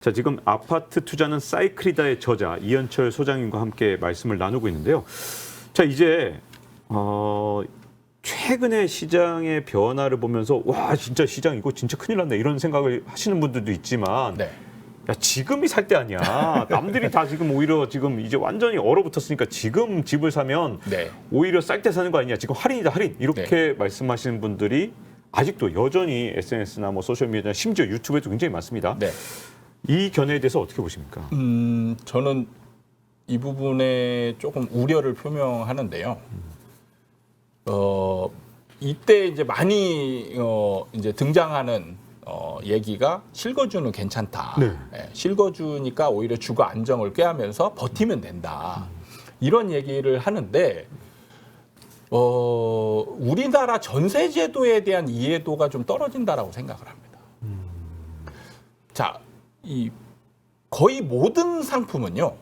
자, 지금 아파트 투자는 사이클이다의 저자 이현철 소장님과 함께 말씀을 나누고 있는데요. 자, 이제 최근에 시장의 변화를 보면서 와, 진짜 시장 이거 진짜 큰일 났네 이런 생각을 하시는 분들도 있지만 네. 야, 지금이 살 때 아니야. 남들이 다 지금 오히려 지금 이제 완전히 얼어붙었으니까 지금 집을 사면 네. 오히려 쌀 때 사는 거 아니냐. 지금 할인이다 할인 이렇게 말씀하시는 분들이 아직도 여전히 SNS나 뭐 소셜미디어나 심지어 유튜브에도 굉장히 많습니다. 네. 이 견해에 대해서 어떻게 보십니까? 저는 이 부분에 조금 우려를 표명하는데요. 이때 이제 많이 이제 등장하는 얘기가 실거주는 괜찮다. 네. 예, 실거주니까 오히려 주거 안정을 꾀하면서 버티면 된다. 이런 얘기를 하는데 우리나라 전세 제도에 대한 이해도가 좀 떨어진다라고 생각을 합니다. 자, 이 거의 모든 상품은요.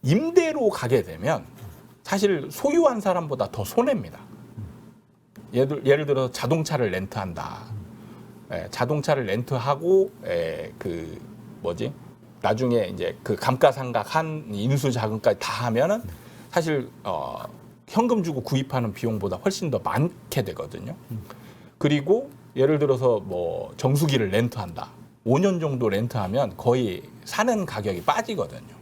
임대로 가게 되면 사실 소유한 사람보다 더 손해입니다. 예를 들어 자동차를 렌트한다. 자동차를 렌트하고 나중에 이제 그 감가상각한 인수 자금까지 다 하면은 사실 현금 주고 구입하는 비용보다 훨씬 더 많게 되거든요. 그리고 예를 들어서 뭐 정수기를 렌트한다. 5년 정도 렌트하면 거의 사는 가격이 빠지거든요.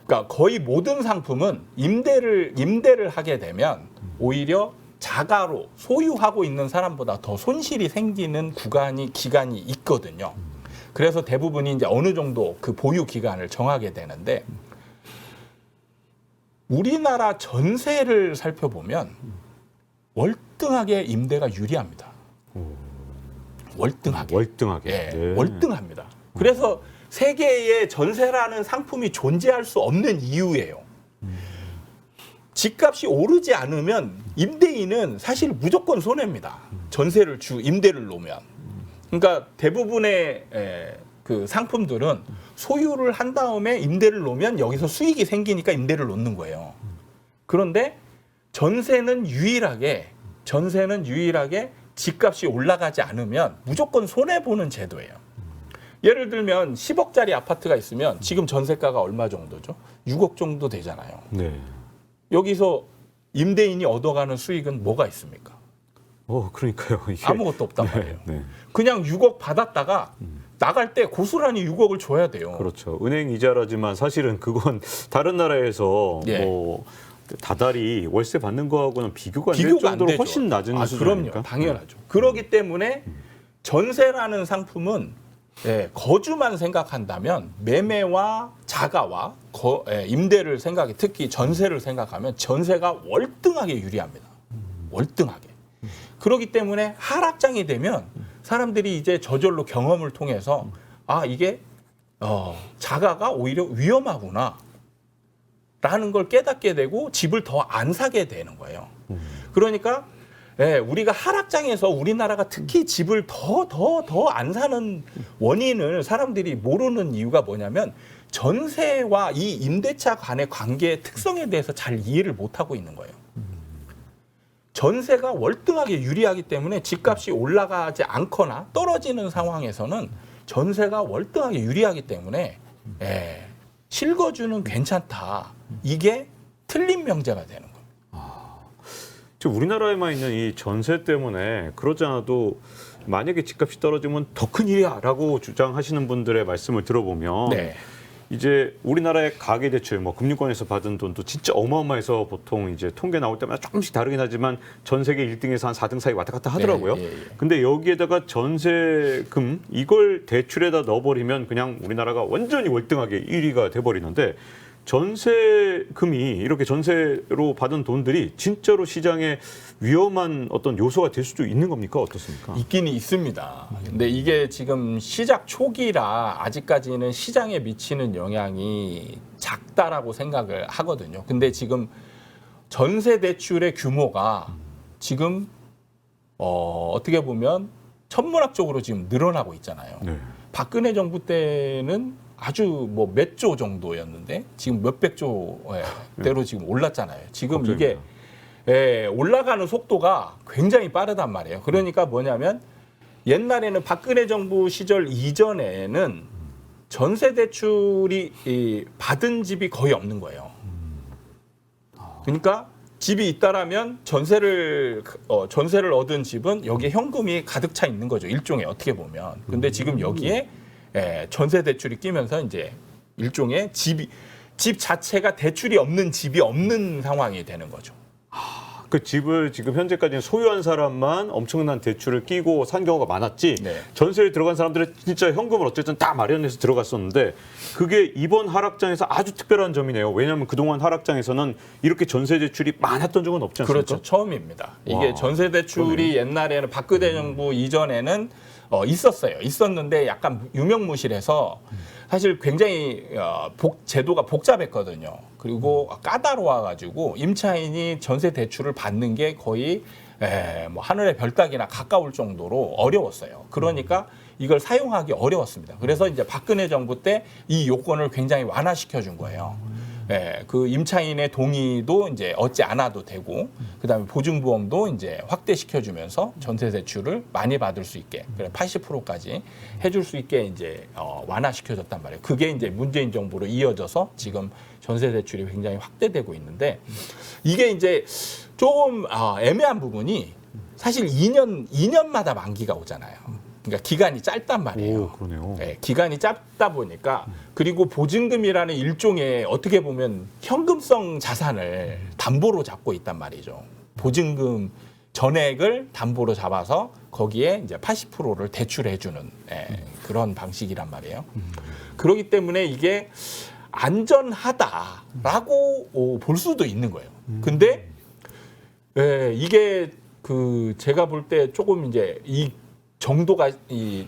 그러니까 거의 모든 상품은 임대를 하게 되면 오히려 자가로 소유하고 있는 사람보다 더 손실이 생기는 기간이 있거든요. 그래서 대부분이 이제 어느 정도 그 보유 기간을 정하게 되는데 우리나라 전세를 살펴보면 월등하게 임대가 유리합니다. 월등하게. 예, 네. 월등합니다. 그래서 세계에 전세라는 상품이 존재할 수 없는 이유예요. 집값이 오르지 않으면 임대인은 사실 무조건 손해입니다. 임대를 놓으면. 그러니까 대부분의 그 상품들은 소유를 한 다음에 임대를 놓으면 여기서 수익이 생기니까 임대를 놓는 거예요. 그런데 전세는 유일하게 집값이 올라가지 않으면 무조건 손해보는 제도예요. 예를 들면 10억짜리 아파트가 있으면 지금 전세가가 얼마 정도죠? 6억 정도 되잖아요. 네. 여기서 임대인이 얻어가는 수익은 뭐가 있습니까? 그러니까요. 이게. 아무것도 없단 말이에요. 네. 그냥 6억 받았다가 나갈 때 고스란히 6억을 줘야 돼요. 그렇죠. 은행 이자라지만 사실은 그건 다른 나라에서 예. 뭐 다달이 월세 받는 거하고는 비교가 안 될 정도로 되죠. 훨씬 낮은 수준이니까. 그럼요. 당연하죠. 그렇기 때문에 전세라는 상품은 거주만 생각한다면 매매와 자가와 임대를 특히 전세를 생각하면 전세가 월등하게 유리합니다. 월등하게. 그렇기 때문에 하락장이 되면 사람들이 이제 저절로 경험을 통해서 이게 자가가 오히려 위험하구나 라는 걸 깨닫게 되고 집을 더 안 사게 되는 거예요. 그러니까 우리가 하락장에서 우리나라가 특히 집을 더 안 사는 원인을 사람들이 모르는 이유가 뭐냐면 전세와 이 임대차 간의 관계의 특성에 대해서 잘 이해를 못하고 있는 거예요. 전세가 월등하게 유리하기 때문에 집값이 올라가지 않거나 떨어지는 상황에서는 전세가 월등하게 유리하기 때문에 실거주는 괜찮다. 이게 틀린 명제가 되는 거예요. 지금 우리나라에만 있는 이 전세 때문에 그러지 않아도 만약에 집값이 떨어지면 더 큰 일이야라고 주장하시는 분들의 말씀을 들어보면 이제 우리나라의 가계대출, 뭐 금융권에서 받은 돈도 진짜 어마어마해서 보통 이제 통계 나올 때마다 조금씩 다르긴 하지만 전 세계 1등에서 한 4등 사이 왔다 갔다 하더라고요. 근데 여기에다가 전세금 이걸 대출에다 넣어버리면 그냥 우리나라가 완전히 월등하게 1위가 돼버리는데 전세금이 이렇게 전세로 받은 돈들이 진짜로 시장에 위험한 어떤 요소가 될 수도 있는 겁니까? 어떻습니까? 있긴 있습니다. 근데 이게 지금 시작 초기라 아직까지는 시장에 미치는 영향이 작다라고 생각을 하거든요. 근데 지금 전세 대출의 규모가 지금 어떻게 보면 천문학적으로 지금 늘어나고 있잖아요. 네. 박근혜 정부 때는 아주 뭐 몇 조 정도였는데 지금 몇백 조대로 지금 올랐잖아요. 지금 걱정입니다. 이게 올라가는 속도가 굉장히 빠르단 말이에요. 그러니까 뭐냐면 옛날에는 박근혜 정부 시절 이전에는 전세 대출이 받은 집이 거의 없는 거예요. 그러니까 집이 있다라면 전세를 얻은 집은 여기에 현금이 가득 차 있는 거죠. 일종의 어떻게 보면. 근데 지금 여기에 전세 대출이 끼면서 이제 일종의 집 자체가 대출이 없는 집이 없는 상황이 되는 거죠. 그 집을 지금 현재까지는 소유한 사람만 엄청난 대출을 끼고 산 경우가 많았지 네. 전세에 들어간 사람들은 진짜 현금을 어쨌든 다 마련해서 들어갔었는데 그게 이번 하락장에서 아주 특별한 점이네요. 왜냐하면 그동안 하락장에서는 이렇게 전세 대출이 많았던 적은 없지 않습니까? 그렇죠. 처음입니다. 이게 와, 전세 대출이 그러네. 옛날에는 박근혜 정부 이전에는 있었어요. 있었는데 약간 유명무실해서 사실 굉장히 제도가 복잡했거든요. 그리고 까다로워가지고 임차인이 전세 대출을 받는 게 거의 뭐 하늘의 별 따기나 가까울 정도로 어려웠어요. 그러니까 이걸 사용하기 어려웠습니다. 그래서 이제 박근혜 정부 때 이 요건을 굉장히 완화시켜 준 거예요. 그 임차인의 동의도 이제 얻지 않아도 되고, 그다음에 보증보험도 이제 확대시켜주면서 전세 대출을 많이 받을 수 있게, 그래 80%까지 해줄 수 있게 이제 완화시켜줬단 말이에요. 그게 이제 문재인 정부로 이어져서 지금 전세 대출이 굉장히 확대되고 있는데, 이게 이제 조금 애매한 부분이 사실 2년마다 만기가 오잖아요. 그러니까 기간이 짧단 말이에요. 오, 그러네요. 네, 기간이 짧다 보니까, 그리고 보증금이라는 일종의 어떻게 보면 현금성 자산을 담보로 잡고 있단 말이죠. 보증금 전액을 담보로 잡아서 거기에 이제 80%를 대출해주는 그런 방식이란 말이에요. 그렇기 때문에 이게 안전하다라고 볼 수도 있는 거예요. 근데 이게 제가 볼 때 조금 이제 이 정도가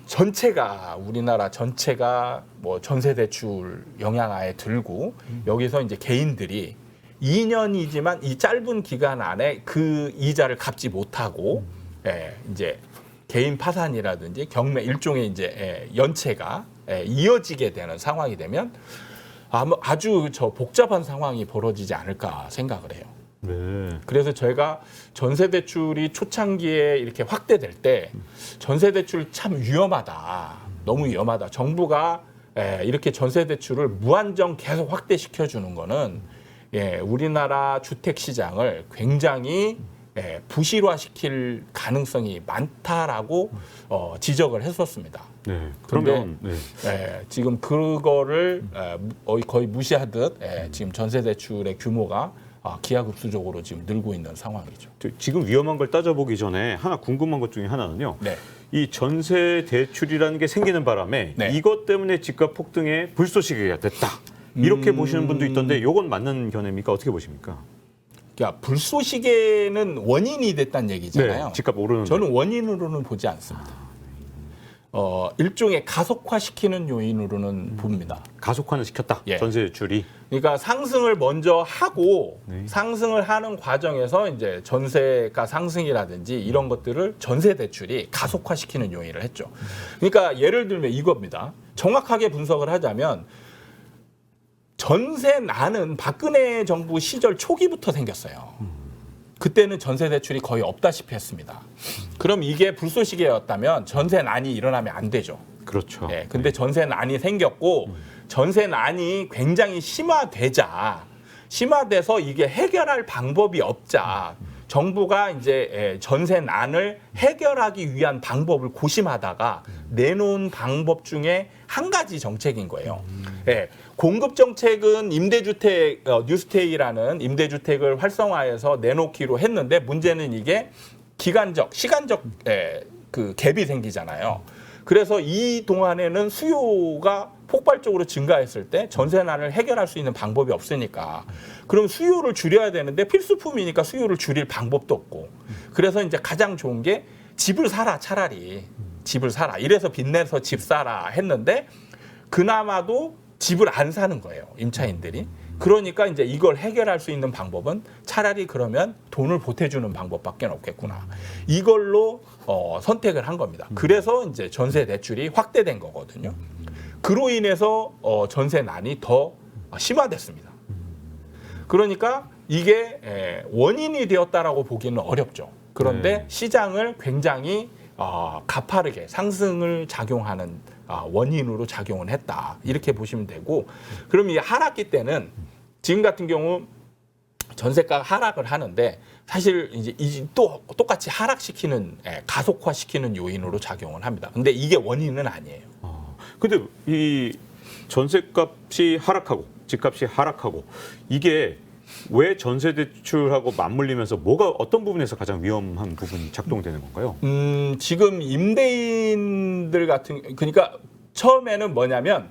전체가 우리나라 전체가 뭐 전세 대출 영향하에 들고 여기서 이제 개인들이 2년이지만 이 짧은 기간 안에 그 이자를 갚지 못하고 이제 개인 파산이라든지 경매 일종의 이제 연체가 이어지게 되는 상황이 되면 아주 복잡한 상황이 벌어지지 않을까 생각을 해요. 네. 그래서 저희가 전세 대출이 초창기에 이렇게 확대될 때 전세 대출 참 위험하다. 너무 위험하다. 정부가 이렇게 전세 대출을 무한정 계속 확대시켜 주는 거는 우리나라 주택 시장을 굉장히 부실화시킬 가능성이 많다라고 지적을 했었습니다. 네. 그러면 지금 그거를 거의 무시하듯 지금 전세 대출의 규모가 기하급수적으로 지금 늘고 있는 상황이죠. 지금 위험한 걸 따져보기 전에 하나 궁금한 것 중에 하나는요. 네. 이 전세 대출이라는 게 생기는 바람에 네. 이것 때문에 집값 폭등에 불쏘시개가 됐다. 이렇게 보시는 분도 있던데 이건 맞는 견해입니까? 어떻게 보십니까? 그러니까 불쏘시개는 원인이 됐다는 얘기잖아요. 네, 집값 오르는. 저는 원인으로는 보지 않습니다. 일종의 가속화시키는 요인으로는 봅니다. 가속화는 시켰다. 예. 전세 대출이. 그러니까 상승을 먼저 하고 네. 상승을 하는 과정에서 이제 전세가 상승이라든지 이런 것들을 전세 대출이 가속화시키는 요인을 했죠. 그러니까 예를 들면 이겁니다. 정확하게 분석을 하자면 전세난은 박근혜 정부 시절 초기부터 생겼어요. 그때는 전세 대출이 거의 없다시피 했습니다. 그럼 이게 불쏘시개였다면 전세난이 일어나면 안 되죠. 그렇죠. 근데 전세난이 생겼고 전세난이 굉장히 심화돼서 이게 해결할 방법이 없자 정부가 이제 전세난을 해결하기 위한 방법을 고심하다가 내놓은 방법 중에 한 가지 정책인 거예요. 공급 정책은 임대주택 뉴스테이라는 임대주택을 활성화해서 내놓기로 했는데 문제는 이게 시간적 그 갭이 생기잖아요. 그래서 이 동안에는 수요가 폭발적으로 증가했을 때 전세난을 해결할 수 있는 방법이 없으니까 그럼 수요를 줄여야 되는데 필수품이니까 수요를 줄일 방법도 없고 그래서 이제 가장 좋은 게 집을 사라 차라리 집을 사라 이래서 빚내서 집 사라 했는데 그나마도 집을 안 사는 거예요 임차인들이. 그러니까 이제 이걸 해결할 수 있는 방법은 차라리 그러면 돈을 보태주는 방법밖에 없겠구나. 이걸로 선택을 한 겁니다. 그래서 이제 전세 대출이 확대된 거거든요. 그로 인해서 전세난이 더 심화됐습니다. 그러니까 이게 원인이 되었다라고 보기는 어렵죠. 그런데 시장을 굉장히 가파르게 상승을 작용하는 원인으로 작용을 했다. 이렇게 보시면 되고, 그럼 이 하락기 때는 지금 같은 경우 전세가가 하락을 하는데 사실 이제 또 똑같이 하락시키는 가속화시키는 요인으로 작용을 합니다. 근데 이게 원인은 아니에요. 근데 이 전세값이 하락하고 집값이 하락하고 이게 왜 전세 대출하고 맞물리면서 뭐가 어떤 부분에서 가장 위험한 부분이 작동되는 건가요? 지금 임대인들 같은 그러니까 처음에는 뭐냐면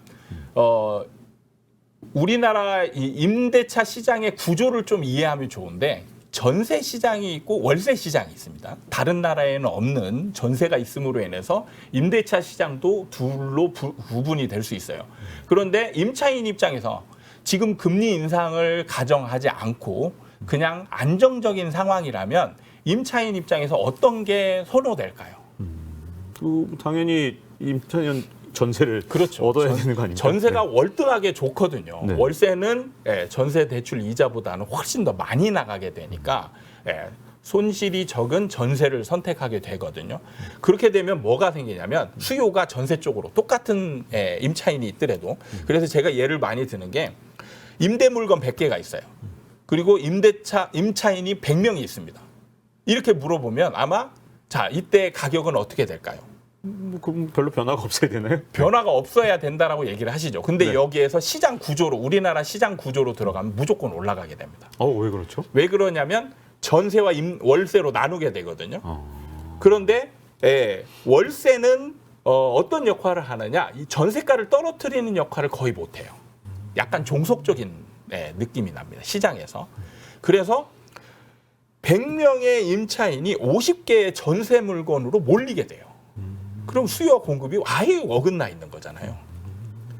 우리나라 이 임대차 시장의 구조를 좀 이해하면 좋은데 전세 시장이 있고 월세 시장이 있습니다. 다른 나라에는 없는 전세가 있음으로 인해서 임대차 시장도 둘로 구분이 될 수 있어요. 그런데 임차인 입장에서 지금 금리 인상을 가정하지 않고 그냥 안정적인 상황이라면 임차인 입장에서 어떤 게 선호될까요? 당연히 임차인 전세를 그렇죠. 얻어야 되는 거 아닙니까? 전세가 월등하게 좋거든요. 네. 월세는 전세 대출 이자보다는 훨씬 더 많이 나가게 되니까 손실이 적은 전세를 선택하게 되거든요. 그렇게 되면 뭐가 생기냐면 수요가 전세 쪽으로 똑같은 임차인이 있더라도 그래서 제가 예를 많이 드는 게 임대 물건 100개가 있어요. 그리고 임차인이 100명이 있습니다. 이렇게 물어보면 아마 자 이때 가격은 어떻게 될까요? 그럼 별로 변화가 없어야 되나요? 변화가 없어야 된다라고 얘기를 하시죠. 근데 네. 여기에서 시장 구조로 우리나라 시장 구조로 들어가면 무조건 올라가게 됩니다. 왜 그렇죠? 왜 그러냐면 전세와 월세로 나누게 되거든요. 그런데 월세는 어떤 역할을 하느냐? 이 전세가를 떨어뜨리는 역할을 거의 못해요. 약간 종속적인 느낌이 납니다. 시장에서. 그래서 100명의 임차인이 50개의 전세 물건으로 몰리게 돼요. 그럼 수요와 공급이 아예 어긋나 있는 거잖아요.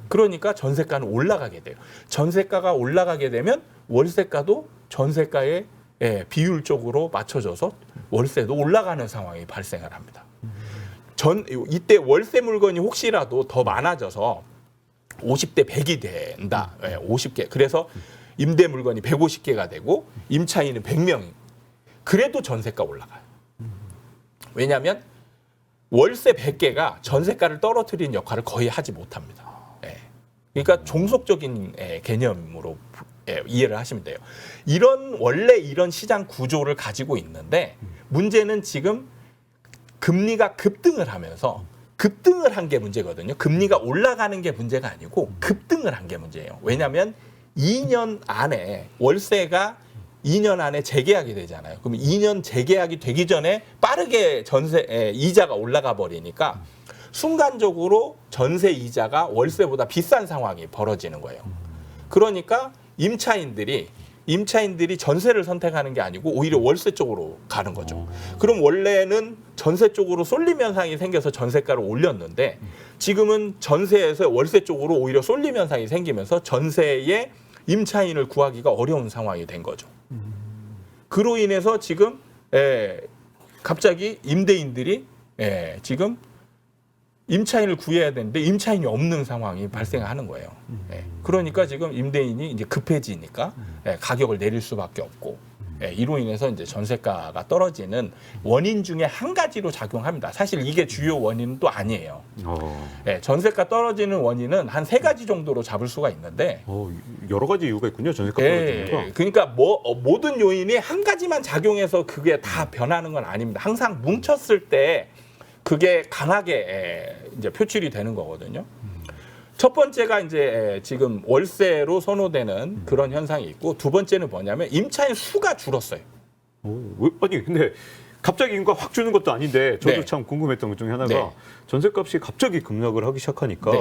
그러니까 전세가는 올라가게 돼요. 전세가가 올라가게 되면 월세가도 전세가에 비율적으로 맞춰져서 월세도 올라가는 상황이 발생을 합니다. 이때 월세 물건이 혹시라도 더 많아져서 50대 100이 된다. 50개. 그래서 임대 물건이 150개가 되고 임차인은 100명이. 그래도 전세가 올라가요. 왜냐하면 월세 100개가 전세가를 떨어뜨리는 역할을 거의 하지 못합니다. 그러니까 종속적인 개념으로 이해를 하시면 돼요. 원래 이런 시장 구조를 가지고 있는데 문제는 지금 금리가 급등을 하면서 급등을 한 게 문제거든요. 금리가 올라가는 게 문제가 아니고 급등을 한 게 문제예요. 왜냐하면 2년 안에 월세가 2년 안에 재계약이 되잖아요. 그럼 2년 재계약이 되기 전에 빠르게 전세 이자가 올라가 버리니까 순간적으로 전세 이자가 월세보다 비싼 상황이 벌어지는 거예요. 그러니까 임차인들이 전세를 선택하는 게 아니고 오히려 월세 쪽으로 가는 거죠. 그럼 원래는 전세 쪽으로 쏠림 현상이 생겨서 전세가를 올렸는데 지금은 전세에서 월세 쪽으로 오히려 쏠림 현상이 생기면서 전세에 임차인을 구하기가 어려운 상황이 된 거죠. 그로 인해서 지금 갑자기 임대인들이 지금 임차인을 구해야 되는데 임차인이 없는 상황이 발생하는 거예요. 그러니까 지금 임대인이 이제 급해지니까 가격을 내릴 수밖에 없고 이로 인해서 이제 전세가가 떨어지는 원인 중에 한 가지로 작용합니다. 사실 이게 주요 원인은 또 아니에요. 전세가 떨어지는 원인은 한 3가지 정도로 잡을 수가 있는데 여러 가지 이유가 있군요. 전세가 떨어지는 거. 그러니까 모든 요인이 한 가지만 작용해서 그게 다 변하는 건 아닙니다. 항상 뭉쳤을 때 그게 강하게 이제 표출이 되는 거거든요. 첫 번째가 이제 지금 월세로 선호되는 그런 현상이 있고 두 번째는 뭐냐면 임차인 수가 줄었어요. 아니 근데 갑자기 인구가 확 주는 것도 아닌데 저도 네. 참 궁금했던 것 중에 하나가 전세값이 갑자기 급락을 하기 시작하니까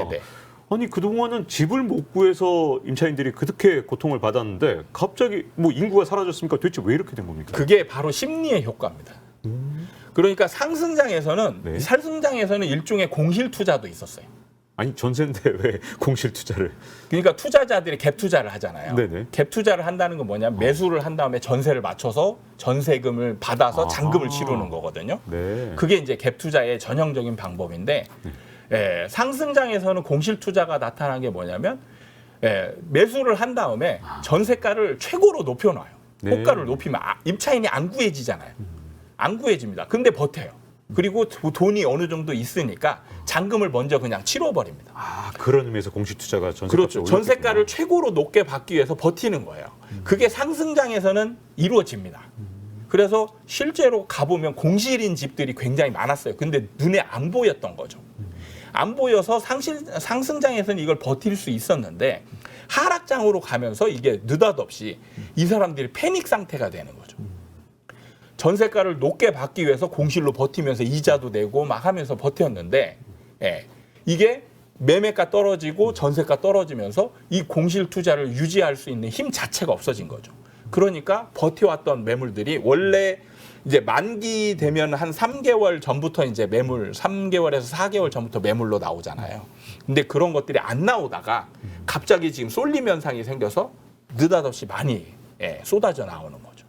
아니 그동안은 집을 못 구해서 임차인들이 그렇게 고통을 받았는데 갑자기 뭐 인구가 사라졌으니까 도대체 왜 이렇게 된 겁니까? 그게 바로 심리의 효과입니다. 그러니까 상승장에서는 일종의 공실 투자도 있었어요. 아니 전세인데 왜 공실 투자를? 그러니까 투자자들이 갭 투자를 하잖아요. 네네. 갭 투자를 한다는 건 뭐냐면 매수를 한 다음에 전세를 맞춰서 전세금을 받아서 잔금을 치르는 거거든요. 네. 그게 이제 갭 투자의 전형적인 방법인데 상승장에서는 공실 투자가 나타난 게 뭐냐면 매수를 한 다음에 전세가를 최고로 높여놔요. 네. 호가를 높이면 임차인이 안 구해지잖아요. 안 구해집니다. 근데 버텨요. 그리고 돈이 어느 정도 있으니까 잔금을 먼저 그냥 치러버립니다. 아, 그런 의미에서 공시투자가 전세값을 그렇죠. 올렸겠구나. 전세가를 최고로 높게 받기 위해서 버티는 거예요. 그게 상승장에서는 이루어집니다. 그래서 실제로 가보면 공실인 집들이 굉장히 많았어요. 근데 눈에 안 보였던 거죠. 안 보여서 상승장에서는 이걸 버틸 수 있었는데 하락장으로 가면서 이게 느닷없이 이 사람들이 패닉 상태가 되는 거죠. 전세가를 높게 받기 위해서 공실로 버티면서 이자도 내고 막 하면서 버텼는데 이게 매매가 떨어지고 전세가 떨어지면서 이 공실 투자를 유지할 수 있는 힘 자체가 없어진 거죠. 그러니까 버텨왔던 매물들이 원래 이제 만기 되면 한 3개월 전부터 이제 매물 3개월에서 4개월 전부터 매물로 나오잖아요. 근데 그런 것들이 안 나오다가 갑자기 지금 쏠림 현상이 생겨서 느닷없이 많이 쏟아져 나오는 거죠.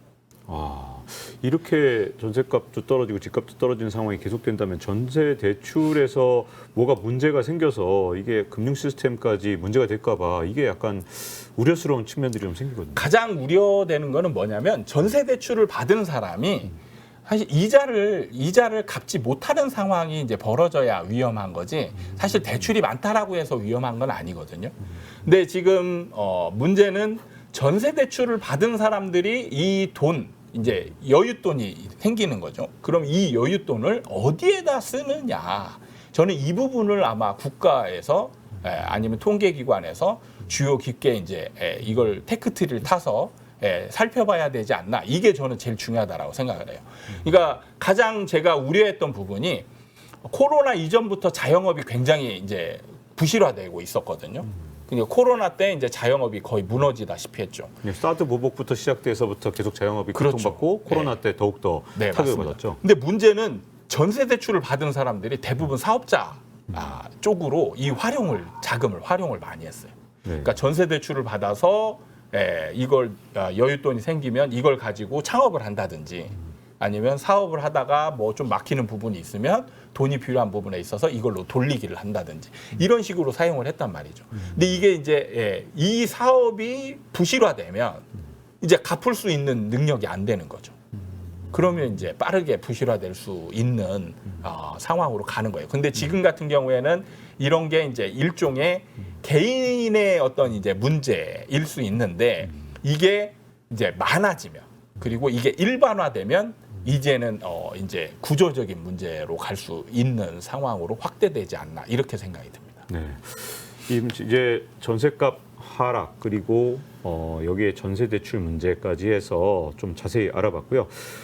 아, 이렇게 전세값도 떨어지고 집값도 떨어지는 상황이 계속된다면 전세 대출에서 뭐가 문제가 생겨서 이게 금융 시스템까지 문제가 될까 봐 이게 약간 우려스러운 측면들이 좀 생기거든요. 가장 우려되는 거는 뭐냐면 전세 대출을 받은 사람이 사실 이자를 갚지 못하는 상황이 이제 벌어져야 위험한 거지 사실 대출이 많다라고 해서 위험한 건 아니거든요. 근데 지금 문제는 전세 대출을 받은 사람들이 이 돈 이제 여윳돈이 생기는 거죠. 그럼 이 여윳돈을 어디에다 쓰느냐? 저는 이 부분을 아마 국가에서 아니면 통계기관에서 주요 깊게 이제 이걸 테크트리를 타서 살펴봐야 되지 않나. 이게 저는 제일 중요하다라고 생각을 해요. 그러니까 가장 제가 우려했던 부분이 코로나 이전부터 자영업이 굉장히 이제 부실화되고 있었거든요. 그러니까 코로나 때 이제 자영업이 거의 무너지다시피 했죠. 사드 보복부터 시작돼서부터 계속 자영업이 그렇죠. 고통받고 코로나 때 더욱더 타격을 받았죠. 근데 문제는 전세 대출을 받은 사람들이 대부분 사업자 쪽으로 이 자금을 활용을 많이 했어요. 그러니까 전세 대출을 받아서 이걸 여윳돈이 생기면 이걸 가지고 창업을 한다든지 아니면 사업을 하다가 뭐 좀 막히는 부분이 있으면 돈이 필요한 부분에 있어서 이걸로 돌리기를 한다든지 이런 식으로 사용을 했단 말이죠. 근데 이게 이제 이 사업이 부실화되면 이제 갚을 수 있는 능력이 안 되는 거죠. 그러면 이제 빠르게 부실화될 수 있는 상황으로 가는 거예요. 근데 지금 같은 경우에는 이런 게 이제 일종의 개인의 어떤 이제 문제일 수 있는데 이게 이제 많아지면 그리고 이게 일반화되면 이제는 이제 구조적인 문제로 갈 수 있는 상황으로 확대되지 않나 이렇게 생각이 듭니다. 네. 이제 전세값 하락 그리고 여기에 전세 대출 문제까지 해서 좀 자세히 알아봤고요.